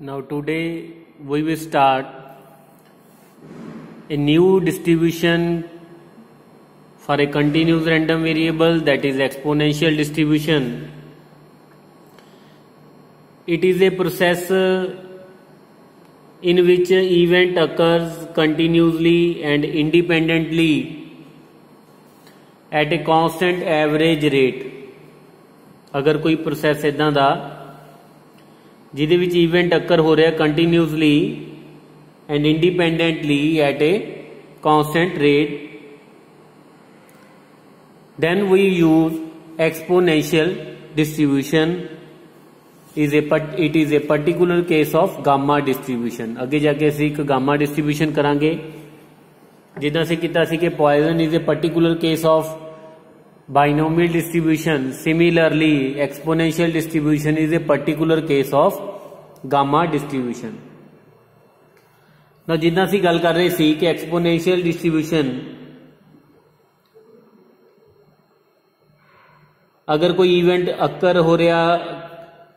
Now today we will start a new distribution for a continuous random variable, that is exponential distribution. It is a process in which event occurs continuously and independently at a constant average rate. अगर कोई process इदां दा जिहदे which event occur हो रहा continuously and independently at a constant rate, then we use exponential distribution. It is a particular case of gamma distribution. अगे जाके असीं एक गामा डिस्ट्रीब्यूशन करांगे जिद्दां असीं कीता सी कि Poisson is a particular case of binomial distribution. Similarly, exponential distribution is a particular case of gamma distribution. Now जिद्दां असीं गल कर रहे सी कि exponential distribution अगर कोई इवेंट अकर हो रहा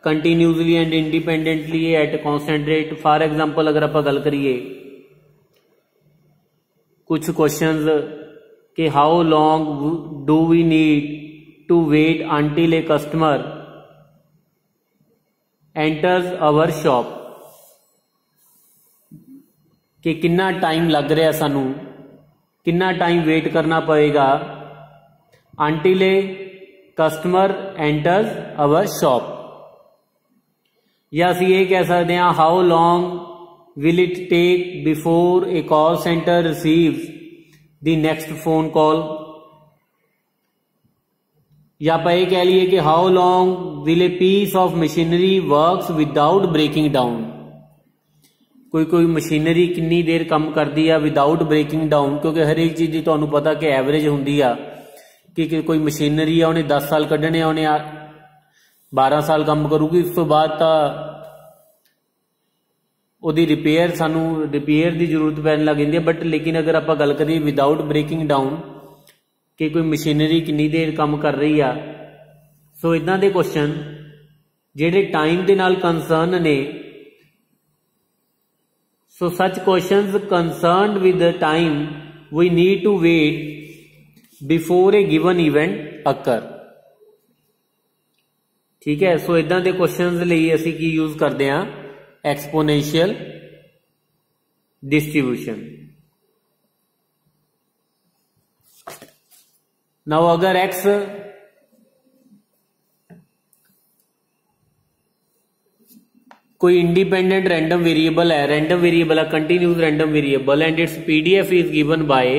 continuously and independently at constant rate. For example अगर आप गल करिए कुछ क्वेश्चंस कि how long do we need to wait until a customer enters our shop, कि कितना टाइम लग रहा सानू, कितना टाइम वेट करना पड़ेगा until a customer enters our shop. या असीं ये कह सकते हैं how long will it take before a call centre receives the next phone call. या आप ये कह लिए कि how long will a piece of machinery works without breaking down. कोई मशीनरी कितनी देर काम करती है विदाउट ब्रेकिंग डाउन, क्योंकि हर एक चीज की तुहानू पता कि एवरेज होंगी आ कि कोई मशीनरी है उन्हें 10 साल कढ़ने, उन्हें 12 साल काम करूगी, उस तो बाद ਉਹਦੀ ਰਿਪੇਅਰ ਸਾਨੂੰ ਰਿਪੇਅਰ ਦੀ ਜ਼ਰੂਰਤ ਪੈਣ ਲੱਗ ਜਾਂਦੀ ਹੈ. ਬਟ ਲੇਕਿਨ ਅਗਰ ਆਪਾਂ ਗੱਲ ਕਰੀਏ ਵਿਦਾਊਟ ਬ੍ਰੇਕਿੰਗ ਡਾਊਨ ਕਿ ਕੋਈ ਮਸ਼ੀਨਰੀ ਕਿੰਨੀ ਦੇਰ ਕੰਮ ਕਰ ਰਹੀ ਆ, ਸੋ ਇਦਾਂ ਦੇ ਕੁਐਸਚਨ ਜਿਹੜੇ ਟਾਈਮ ਦੇ ਨਾਲ ਕੰਸਰਨ ਨੇ, so such questions concerned with time we need to wait before a given event occur. ਠੀਕ ਹੈ, ਸੋ ਇਦਾਂ ਦੇ ਕੁਐਸਚਨਸ ਲਈ ਅਸੀਂ ਕੀ ਯੂਜ਼ ਕਰਦੇ ਹਾਂ, exponential distribution. Now अगर x कोई इंडिपेंडेंट रैंडम वेरिएबल है, रैंडम वेरिएबल है, continuous random variable, and its PDF is given by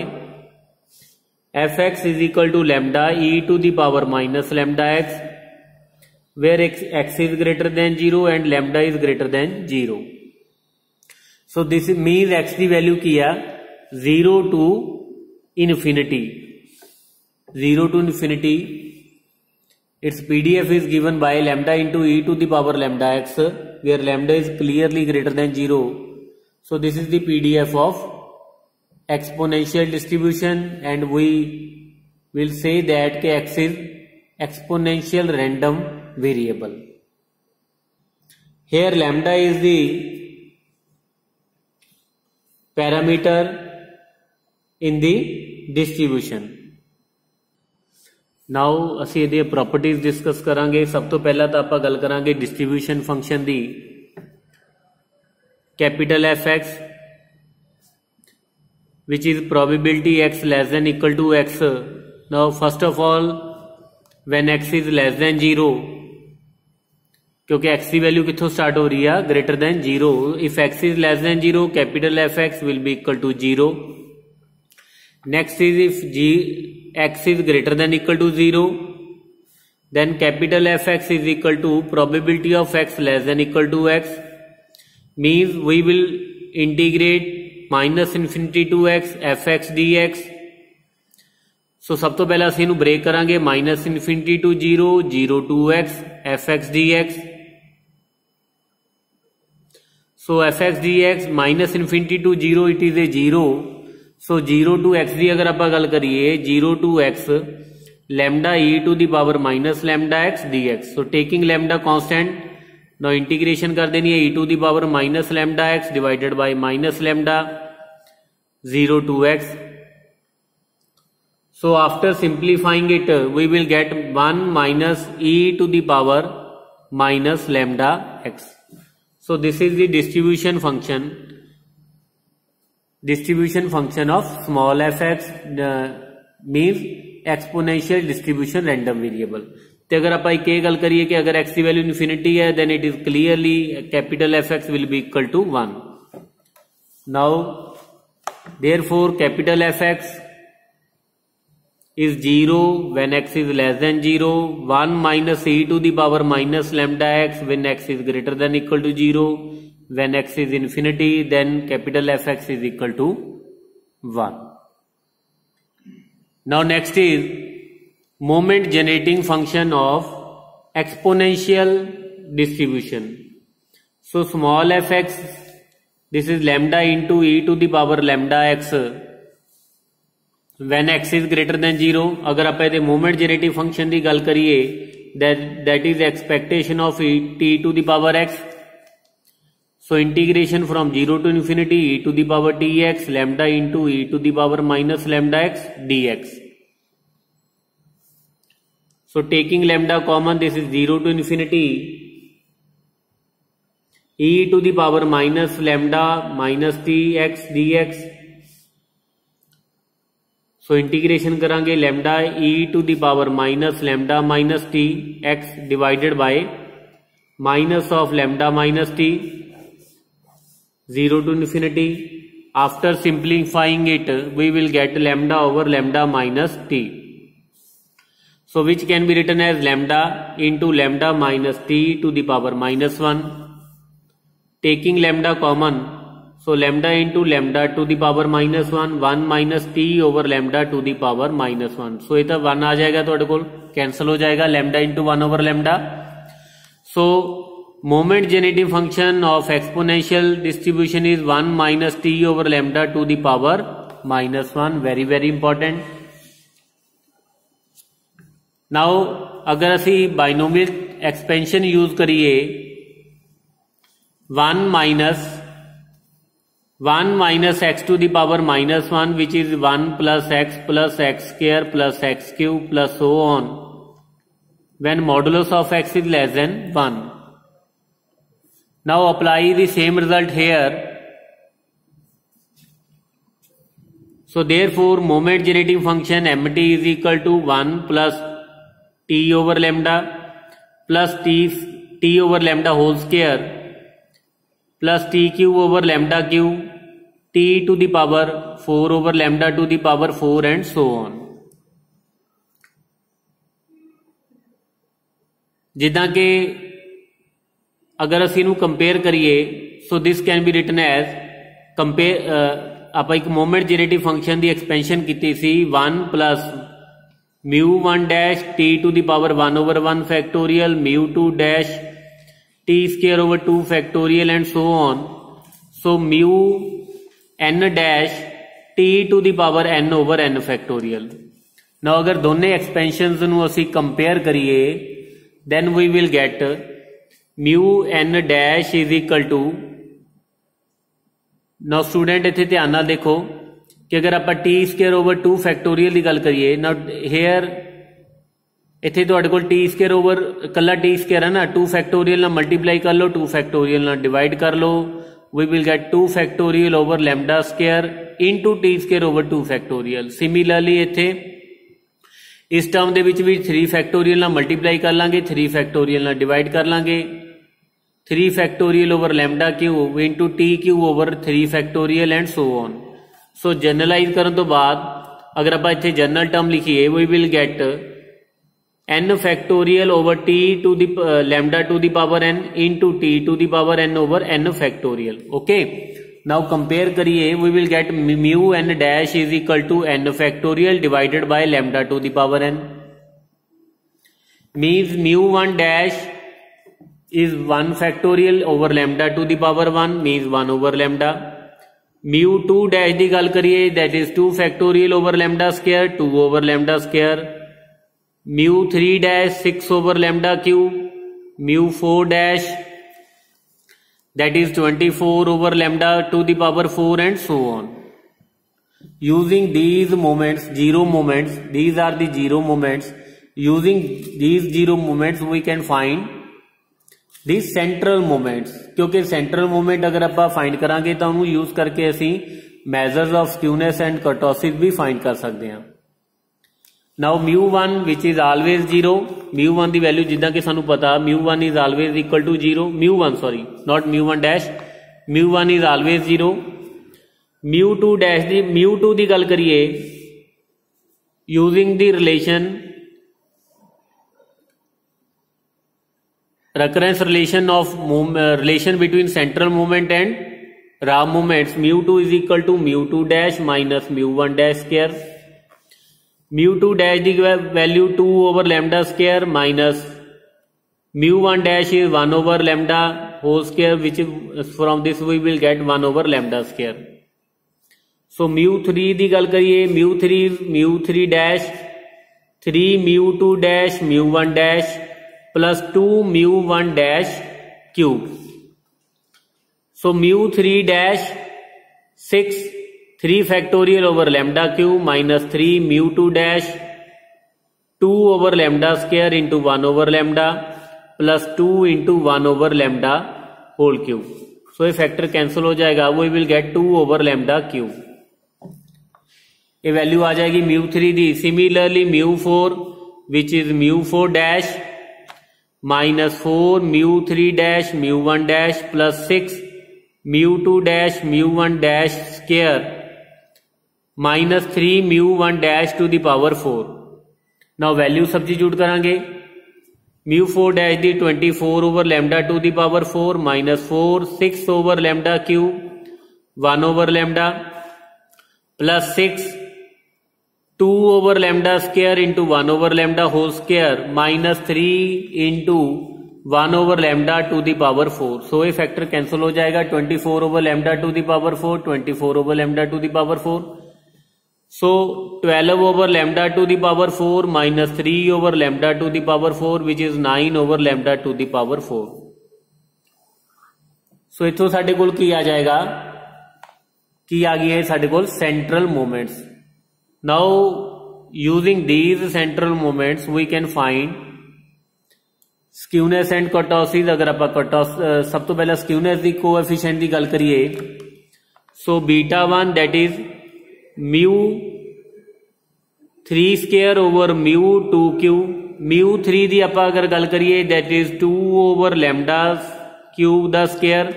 fx is equal to lambda e to the power minus lambda x, where x is greater than 0 and lambda is greater than 0. So this means x की value की है 0 to infinity. 0 to infinity. Its PDF is given by lambda into e to the power lambda x, where lambda is clearly greater than 0. So this is the PDF of exponential distribution, and we will say that x is exponential random variable. Here lambda is the parameter in the distribution. Now ਅਸੀਂ ਇਹਦੀਆਂ properties discuss करांगे. सब तो पहला तो ਆਪਾਂ ਗੱਲ ਕਰਾਂਗੇ distribution function the. Capital fx which is probability x less than equal to x. Now first of all, when x is less than 0, क्योंकि x की वैल्यू कितों स्टार्ट हो रही है, greater than 0. If x is less than 0, capital fx will be equal to 0. Next is if x is greater than equal to 0, then capital fx is equal to probability of x less than equal to x, means we will integrate minus infinity to x fx dx. So सब तो पहला असीं break करांगे minus infinity to 0, 0 to x fx dx. So fx dx minus infinity to 0 it is a 0. So 0 to x की अगर आप गल करिए 0 to x lambda e to the power minus lambda x dx. So taking lambda constant, now integration कर देनी है e to the power minus lambda x divided by minus lambda 0 to x. So after simplifying it we will get 1 minus e to the power minus lambda x. So this is the distribution function of small fx means exponential distribution random variable. तो अगर आप एक गल करिए कि अगर x की value infinity है then it is clearly capital fx will be equal to 1. Now therefore capital fx is 0 when x is less than 0, 1 minus e to the power minus lambda x when x is greater than equal to 0, when x is infinity then capital fx is equal to 1. Now next is moment generating function of exponential distribution. So small fx, this is lambda into e to the power lambda x when x is greater than 0. अगर आप ये moment generative function की गल करिए that is expectation of t to the power x. So integration from 0 to infinity e to the power tx lambda into e to the power minus lambda x dx. So taking lambda common, this is 0 to infinity e to the power minus lambda minus tx dx. So integration करांगे lambda e to the power minus lambda minus t x divided by minus of lambda minus t 0 to infinity. After simplifying it we will get lambda over lambda minus t. So which can be written as lambda into lambda minus t to the power minus 1. Taking lambda common, so lambda into lambda to the power minus 1, 1 minus t over lambda to the power minus 1. so ये तो 1 आ जाएगा, तो को cancel हो जाएगा lambda into 1 over lambda. so moment generating function of exponential distribution is 1 minus t over lambda to the power minus 1. very very important. now अगर असी binomial expansion use करिए 1 minus x to the power minus 1 which is 1 plus x square plus x cube plus so on when modulus of x is less than 1. Now apply the same result here. So therefore moment generating function mt is equal to 1 plus t over lambda plus t over lambda whole square plus t cube over lambda cube t to the power 4 over lambda to the power 4 and so on. जिदा कि अगर असी इनू compare करिए so this can be written as compare आप एक moment generative function की expansion की सी 1 plus mu 1 dash t to the power 1 over 1 factorial mu 2 dash t square over 2 factorial and so on. so mu n dash t to the power n over n factorial. now अगर दोनों expansions नू असी compare करिए then we will get mu n dash is equal to. now student इत्थे ध्यान नाल देखो कि अगर आप t square over 2 factorial की गल करिए now here इत्थे तुहाडे कोल टी स्केयर ओवर कला टी स्केयर है ना 2 फैक्टोरियल ना मल्टीप्लाई कर लो 2 फैक्टोरियल ना डिवाइड कर लो we will get 2 factorial over lambda square into t square over 2 factorial. Similarly इत्थे इस टर्म दे विच भी 3 फैक्टोरियल ना मल्टीप्लाई कर लांगे 3 फैक्टोरियल ना डिवाइड कर लांगे 3 factorial over lambda cube into t cube over 3 factorial and so on. So generalize करने तो बाद अगर आप इत्थे जनरल टर्म लिखिए we will get n factorial over t to the lambda to the power n into t to the power n over n factorial. okay, now compare करिए we will get mu n dash is equal to n factorial divided by lambda to the power n. means mu 1 dash is 1 factorial over lambda to the power 1 means 1 over lambda. mu 2 dash की गल करिए that is 2 factorial over lambda square 2 over lambda square. mu 3 dash 6 over lambda cube mu 4 dash that is 24 over lambda to the power 4 and so on. Using these moments, zero moments, these are the zero moments. Using these zero moments we can find the central moments, क्योंकि central moment अगर आप find करांगे तो हम use करके ऐसी measures of skewness and kurtosis भी find कर सकते हैं. Now mu1 which is always 0, mu1 the value ਜਿੱਦਾਂ ਕਿ ਸਾਨੂੰ ਪਤਾ mu1 is always equal to 0, mu1 sorry not mu1 dash, mu1 is always 0. mu2 dash the mu2 ਦੀ ਗੱਲ ਕਰੀਏ using the recurrence relation of relation between central moment and raw moments, mu2 is equal to mu2 dash minus mu1 dash square. mu2 dash the value 2 over lambda square minus mu1 dash is 1 over lambda whole square, which is from this we will get 1 over lambda square. So mu3 ਦੀ ਗੱਲ ਕਰੀਏ mu3 is mu3 dash 3 mu2 dash mu1 dash plus 2 mu1 dash cube. So mu3 dash 6 3 factorial over lambda cube minus 3 mu2 dash 2 over lambda square into 1 over lambda plus 2 into 1 over lambda whole cube. So ये factor cancel हो जाएगा, we will get 2 over lambda cube. ये value आ जाएगी mu3 the. Similarly mu4 which is mu4 dash minus 4 mu3 dash mu1 dash plus 6 mu2 dash mu1 dash square minus 3 mu1 dash to the power 4. Now value substitute करेंगे mu4 dash the 24 over lambda to the power 4 minus 4 6 over lambda cube 1 over lambda plus 6 2 over lambda square into 1 over lambda whole square minus 3 into 1 over lambda to the power 4. So ये factor cancel हो जाएगा 24 over lambda to the power 4, 24 over lambda to the power 4. So 12 over lambda to the power 4 minus 3 over lambda to the power 4 which is 9 over lambda to the power 4. So इथों साडे कोल की आ जाएगा, की आ गई है साडे कोल central moments. Now using these central moments we can find skewness and kurtosis. अगर आप सब तो पहला skewness दी coefficient दी गल करिए so beta 1 that is mu 3 square over mu 2 cube. mu 3 दी आप अगर गल करिए that is 2 over lambda cube the square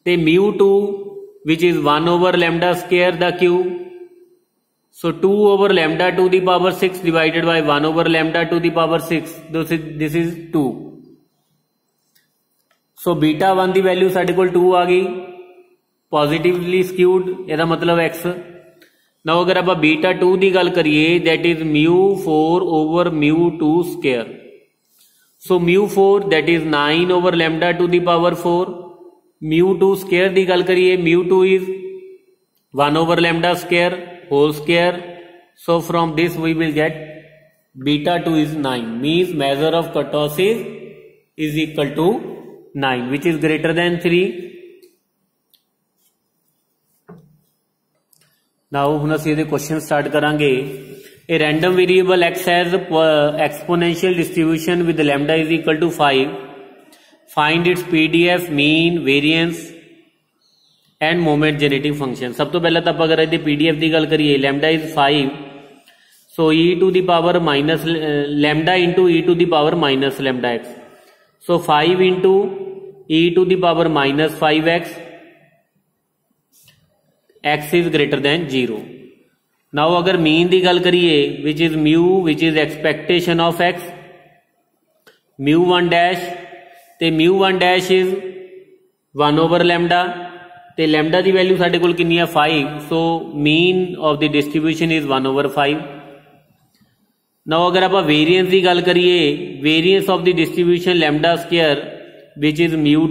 ते mu 2 which is 1 over lambda square the cube. So 2 over lambda to the power 6 divided by 1 over lambda to the power 6. This is 2. So beta 1 the value साढ़े कोल 2 आ गई, positively skewed, यदा मतलब x. Now अगर आप beta 2 दी गल करिए that is mu 4 over mu 2 square. So mu 4 that is 9 over lambda to the power 4. mu 2 square दी गल करिए mu 2 is 1 over lambda square whole square. So from this we will get beta 2 is 9, means measure of kurtosis is equal to 9 which is greater than 3. Now ਹੁਣ ਅਸੀਂ ਇਹਦੇ question start ਕਰਾਂਗੇ. A random variable x has exponential distribution with lambda is equal to 5. Find its PDF, mean, variance end moment genetic function. सब तो पहले तो आप अगर पीडीएफ की गल करिए lambda is 5 so e to the power minus lambda into e to the power minus lambda x. So 5 into e to the power minus 5x x is greater than 0. Now अगर mean की गल करिए which is mu which is expectation of x mu 1 dash ते mu 1 dash is 1 over lambda ते lambda की value साढ़े कोल कितनी है 5. सो mean of the distribution is 1 over 5. Now अगर आप वेरिएंस की गल करिए variance of the distribution lambda square which is mu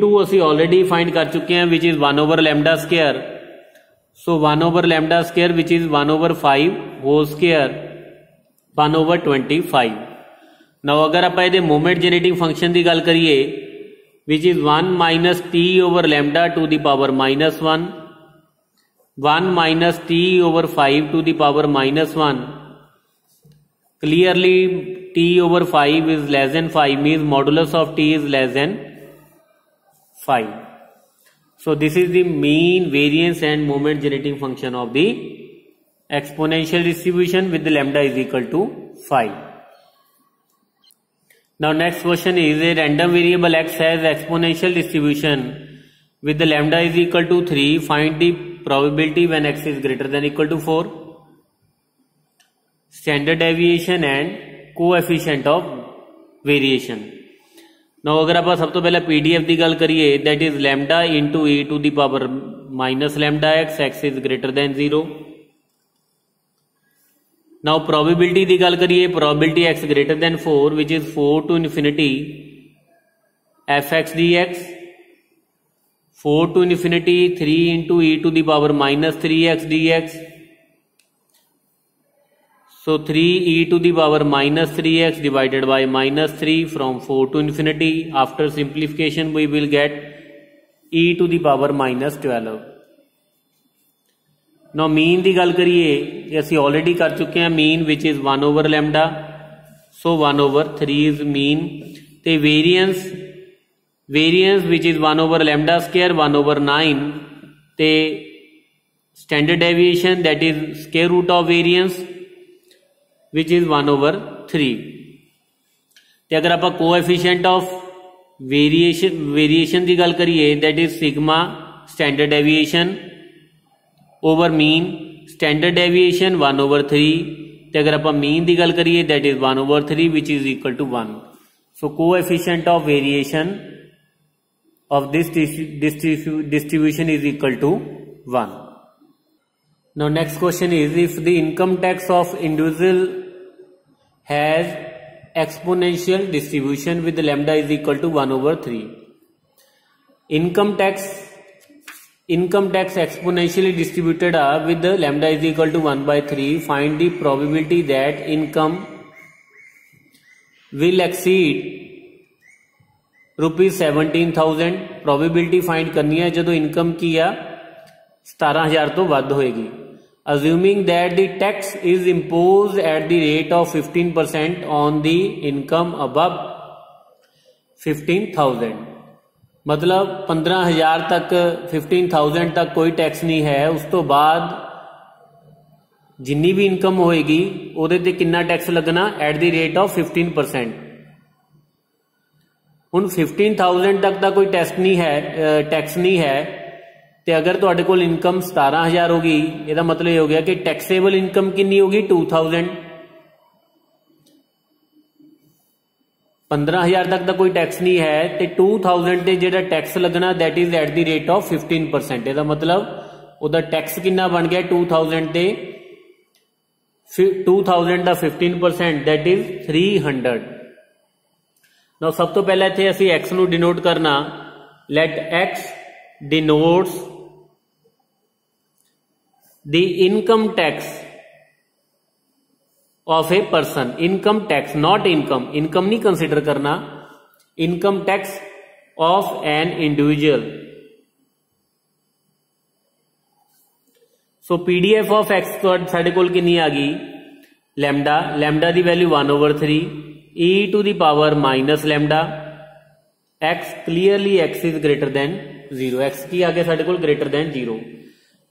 2 असी ऑलरेडी फाइंड कर चुके हैं which is 1 over lambda square. So 1 over lambda square which is 1 over 5 whole square 1 over 25. Now अगर आप मोमेंट जेनेटिक फंक्शन की गल करिए which is 1 minus t over lambda to the power -1, 1 minus t over 5 to the power -1. Clearly t over 5 is less than 5 means modulus of t is less than 5. So this is the mean, variance and moment generating function of the exponential distribution with the lambda is equal to 5. Now next question is, a random variable x has exponential distribution with the lambda is equal to 3. Find the probability when x is greater than equal to 4. Standard deviation and coefficient of variation. Now अगर आप सब तो पहले PDF की गल करिए, that is lambda into e to the power minus lambda x, x is greater than 0. Now probability की गल करिए, probability x greater than 4 which is 4 to infinity fx dx, 4 to infinity 3 into e to the power minus 3x dx. So 3 e to the power minus 3x divided by minus 3 from 4 to infinity. After simplification we will get e to the power minus 12. Now mean ਦੀ ਗੱਲ करिए, ਅਸੀਂ already कर चुके हैं mean which is 1 over lambda. So 1 over 3 is mean. ਤੇ variance which is 1 over lambda square 1 over 9. ਤੇ standard deviation that is square root of variance which is 1 over 3. ਤੇ अगर आप coefficient of variation की गल करिए, that is sigma standard deviation over mean, standard deviation 1 over 3. ਤੇ अगर आप mean की गल करिए, that is 1 over 3 which is equal to 1. So coefficient of variation of this distribution is equal to 1. Now next question is, if the income tax of individual has exponential distribution with the lambda is equal to 1 over 3. Income tax exponentially distributed with the lambda is equal to 1 by 3. Find the probability that income will exceed rupees 17,000. Probability find करनी है जदों income की आ 17,000 तो वध होएगी. Assuming that the tax is imposed at the rate of 15% on the income above 15,000. मतलब 15,000 तक 15,000 तक कोई टैक्स नहीं है. उस तो बाद जिन्नी भी इनकम होएगी ਉਹਦੇ ਤੇ कितना टैक्स लगना at the rate of 15%. ਹੁਣ 15,000 तक ਦਾ कोई टैक्स नहीं है ਤੇ अगर ਤੁਹਾਡੇ ਕੋਲ ਇਨਕਮ 17,000 ਹੋਗੀ, ਇਹਦਾ ਮਤਲਬ ਇਹ ਹੋ ਗਿਆ ਕਿ ਟੈਕਸੇਬਲ ਇਨਕਮ ਕਿੰਨੀ ਹੋਗੀ 2,000. 15,000 ਤੱਕ ਦਾ ਕੋਈ ਟੈਕਸ ਨਹੀਂ ਹੈ ਤੇ 2,000 ਤੇ ਜਿਹੜਾ ਟੈਕਸ ਲੱਗਣਾ that is at the rate of 15%. ਇਹਦਾ ਮਤਲਬ ਉਹਦਾ ਟੈਕਸ ਕਿੰਨਾ ਬਣ ਗਿਆ 2,000 ਤੇ 2,000 ਦਾ 15% that is 300. now ਸਭ ਤੋਂ ਪਹਿਲਾਂ ਇੱਥੇ ਅਸੀਂ x ਨੂੰ ਡਿਨੋਟ ਕਰਨਾ. let x denotes the income tax of a person. income tax, not income नहीं कंसिडर करना. income tax of an individual. so pdf of x ਸਾਡੇ ਕੋਲ ਕਿੰਨੀ ਆ ਗਈ lambda the value 1 over 3 e to the power minus lambda x. clearly x is greater than 0. x की आ गया ਸਾਡੇ ਕੋਲ greater than 0.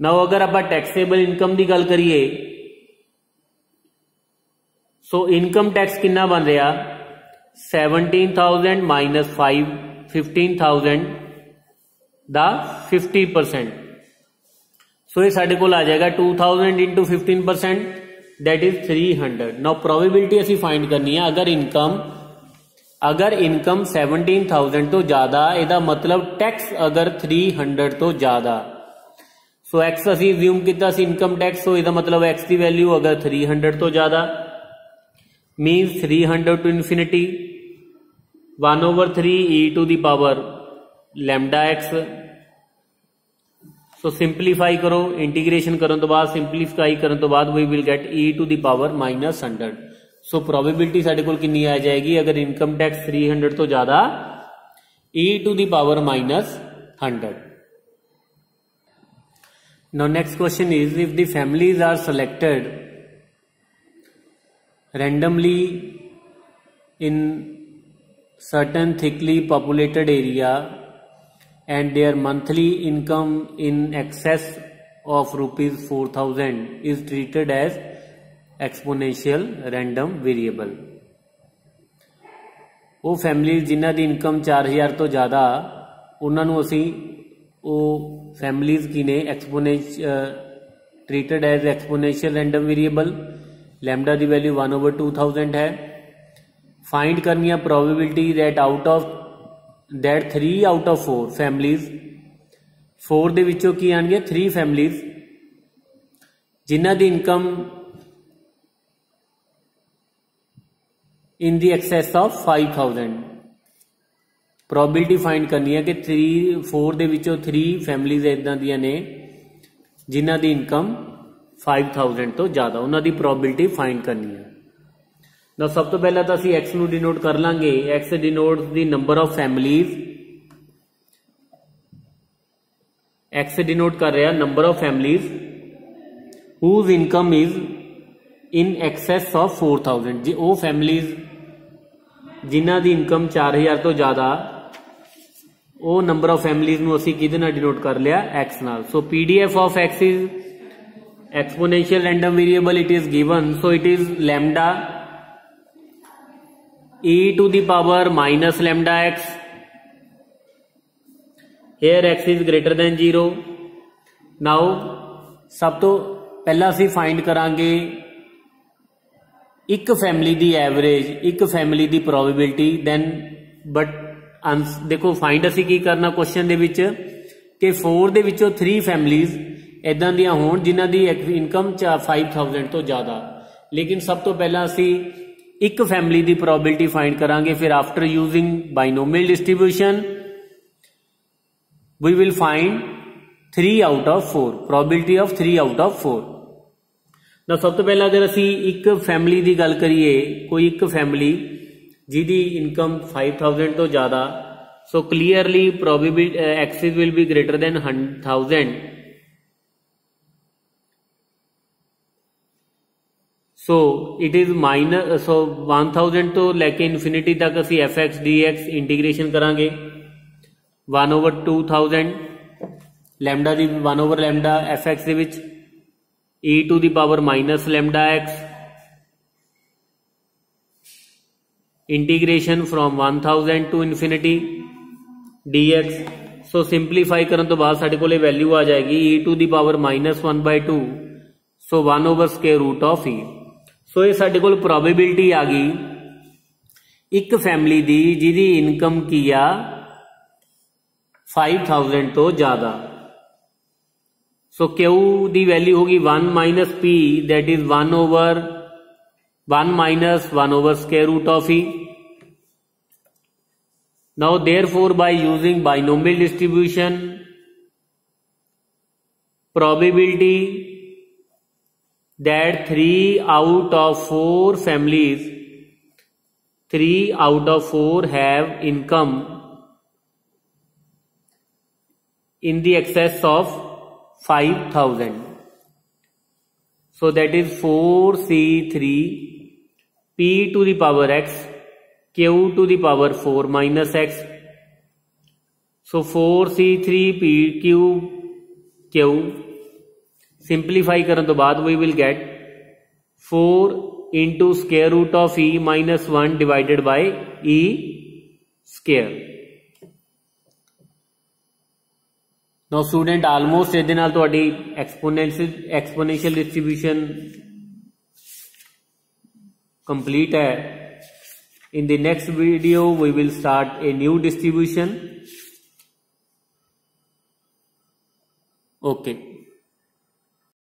नाउ अगर आप टैक्सेबल इनकम की गल करिए, सो इनकम टैक्स कितना बन रहा 17,000 माइनस 15,000 दा 50%. सो ये साढ़े को आ जाएगा 2,000 into 15% that is 300. Now probability असी फाइंड करनी है. अगर इनकम 17,000 तो ज्यादा, ਇਹਦਾ मतलब टैक्स अगर 300 तो ज्यादा. सो एक्स असी अज्यूम किया इनकम टैक्स, सो ਇਹਦਾ मतलब एक्स की वैल्यू अगर 300 तो ज्यादा means 300 to infinity 1 over 3 e to the power lambda x. So simplify करो, इंटीग्रेशन करने तो बाद सिंपलीफाई करने तो बाद we will get e to the power minus 100. So probability साढ़े को कितनी आ जाएगी अगर इनकम टैक्स 300 तो ज्यादा e⁻⁻100. Now next question is, if the families are selected randomly in certain thickly populated area and their monthly income in excess of rupees 4000 is treated as exponential random variable. वो families जिन्हां दी income 4000 तो ज़्यादा, उन्होंने असी वो families की ने treated as exponential random variable. Lambda दी वैल्यू 1/2000 है. फाइंड करनी है probability that out of that 3 out of 4 families, 4 दे विचों की आएंगे 3 फैमिलीज जिन्हां दी income in the excess of 5000. Probability find करनी है कि 4 दे विचों 3 फैमिलीज इदां दियां ने जिन्हां दी इनकम 5000 तो ज़्यादा, उन्हां दी प्रोबेबिलिटी फाइंड करनी है. ना सब तो पहला तो असीं एक्स नूं डिनोट कर लांगे. X denotes the number of families, x denote कर रहा number of families whose income is in excess of 4000. जी वो फैमिलीज जिन्हां दी इनकम 4000 तो ज़्यादा, वो नंबर ऑफ फैमिलीज नूं असीं किहदे नाल डिनोट कर लिया? एक्स नाल. So PDF of x is exponential random variable. It is given, so it is lambda e⁻ lambda x. Here x is greater than 0. Now सब तो पहला असीं फाइंड करांगे एक फैमिली दी एवरेज, एक फैमिली दी प्रोबेबिलिटी. दैन बट देखो फाइंड असीं की करना क्वेश्चन दे विच कि 4 दे विचों 3 फैमिलीज इदां दियां होण जिन्हां दी इनकम 5000 तो ज़्यादा. लेकिन सब तो पहला असी एक फैमिली दी प्रोबेबिलिटी फाइंड करांगे. फिर after using binomial distribution we will find 3 out of 4, probability of 3 out of 4. ना सब तो पहला अगर असी एक फैमिली की गल करिए, कोई एक फैमिली जिहदी इनकम 5000 तो ज़्यादा, so clearly probability x is will be greater than 1000. So it is minus 1000 तो लैके इन्फिनिटी तक असी f x d x integration करांगे 1/2000 लैम्डा दी 1/λ एफ एक्स दे विच e⁻ lambda x integration from 1000 to infinity dx. So simplify करने तो बाद साडे कोले वैल्यू आ जाएगी e⁻1/2, सो 1/√e. सो ये साडे कोल प्रोबेबिलिटी आ गई एक फैमिली दी जिहदी इनकम की आ 5000 तो ज्यादा. सो क्यू दी वैल्यू होगी 1 - p, that is 1/1 - 1/√e. Now therefore by using binomial distribution probability that 3 out of 4 families, 3 out of 4 have income in the excess of 5000. So that is 4c3 p⁻x q⁻4 minus x. So 4c3 pq simplify करने तो बाद we will get 4 into square root of e minus 1 divided by e square. Now student almost ਇਹਦੇ ਨਾਲ ਤੁਹਾਡੀ exponential distribution complete है. In the next video we will start a new distribution. Okay.